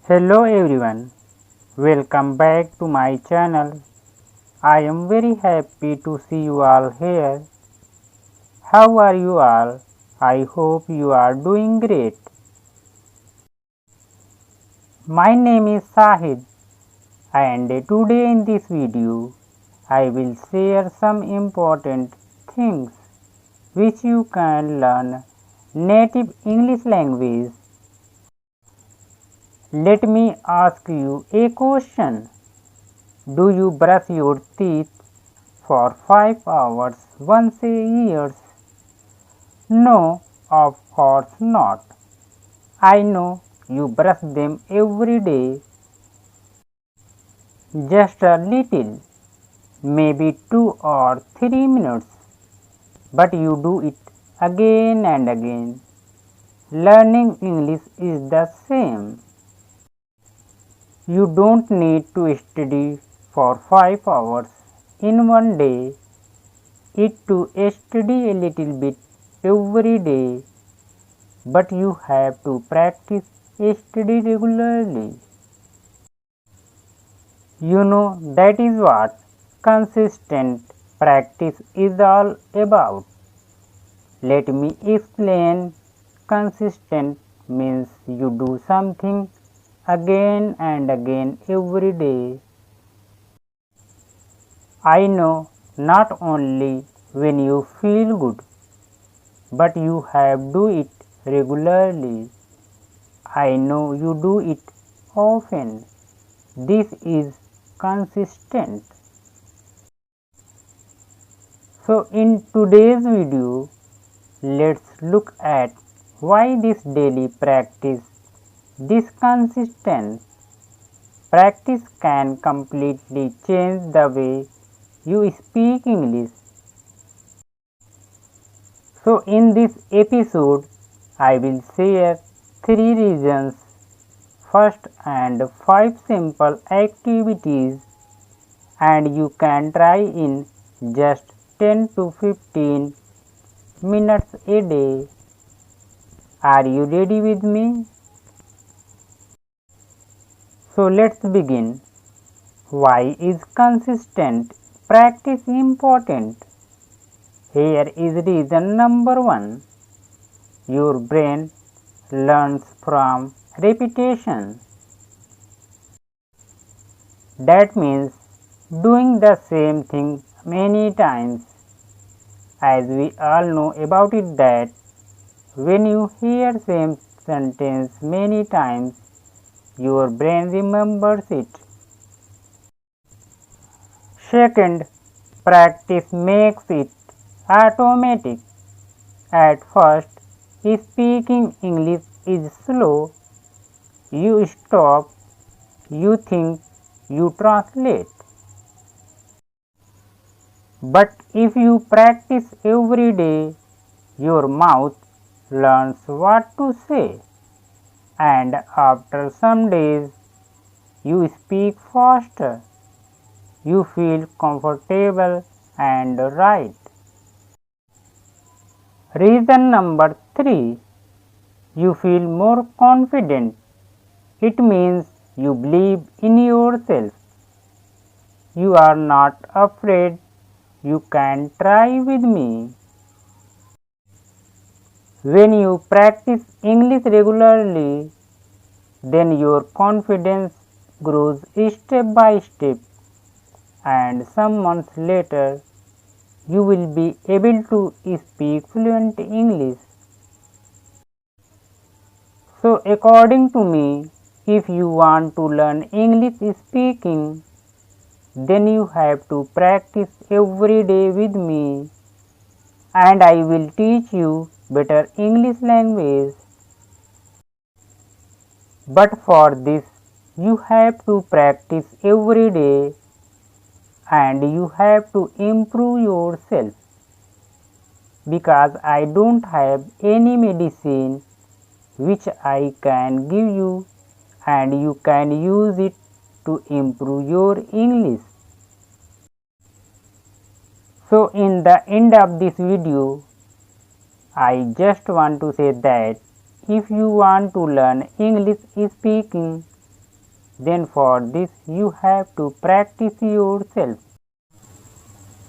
Hello everyone, welcome back to my channel. I am very happy to see you all here. How are you all? I hope you are doing great. My name is Sahid and today in this video I will share some important things which you can learn native English language. Let me ask you a question. Do you brush your teeth for 5 hours once a year? No, of course not. I know you brush them every day, just a little, maybe 2 or 3 minutes, but you do it again and again. Learning English is the same. You don't need to study for 5 hours in one day. It to study a little bit every day, but you have to practice study regularly. That is what consistent practice is all about. Let me explain. Consistent means you do something again and again every day. I know not only when you feel good, but you have do it regularly. I know you do it often. This is consistent. So in today's video, let's look at why this daily practice, this consistent practice can completely change the way you speak English. So in this episode, I will share 3 reasons first and 5 simple activities and you can try in just 10 to 15 minutes a day. Are you ready with me? So let's begin. Why is consistent practice important? Here is reason number 1. Your brain learns from repetition. That means doing the same thing many times. As we all know about it that when you hear same sentence many times, your brain remembers it. Second, practice makes it automatic. At first, speaking English is slow. You stop, you think, you translate. But if you practice every day, your mouth learns what to say, and after some days, you speak faster. You feel comfortable and right. Reason number 3. You feel more confident. It means you believe in yourself. You are not afraid. You can try with me. When you practice English regularly, then your confidence grows step by step, and some months later, you will be able to speak fluent English. So according to me, if you want to learn English speaking, then you have to practice every day with me and I will teach you better English language. But for this, you have to practice every day and you have to improve yourself because I don't have any medicine which I can give you and you can use it to improve your English. So in the end of this video, I just want to say that if you want to learn English speaking, then for this you have to practice yourself.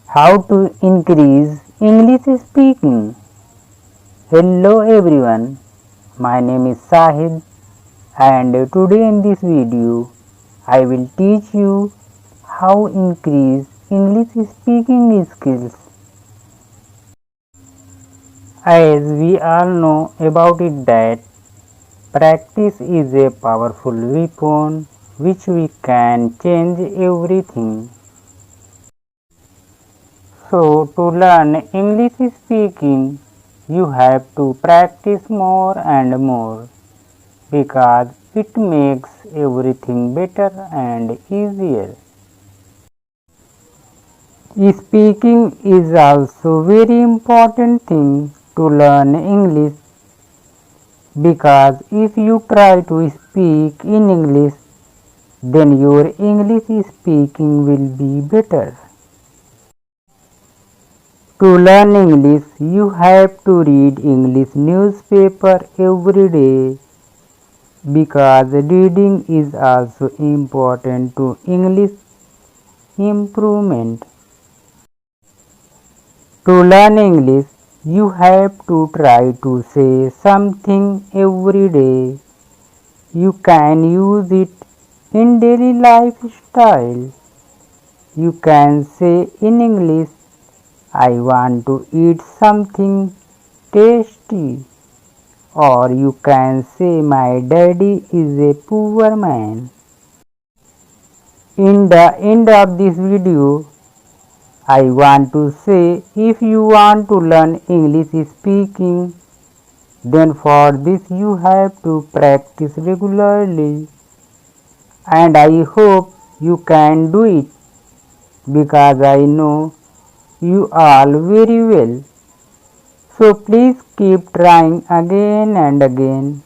How to increase English speaking? Hello everyone, my name is Sahid and today in this video I will teach you how increase English speaking skills. As we all know about it that practice is a powerful weapon which we can change everything. So to learn English speaking you have to practice more and more because it makes everything better and easier. Speaking is also very important thing to learn English because if you try to speak in English then your English speaking will be better. To learn English you have to read English newspaper every day because reading is also important to English improvement. To learn English you have to try to say something every day. You can use it in daily lifestyle. You can say in English, I want to eat something tasty. Or you can say my daddy is a poor man. In the end of this video, I want to say if you want to learn English speaking, then for this you have to practice regularly and I hope you can do it because I know you all very well. So please keep trying again and again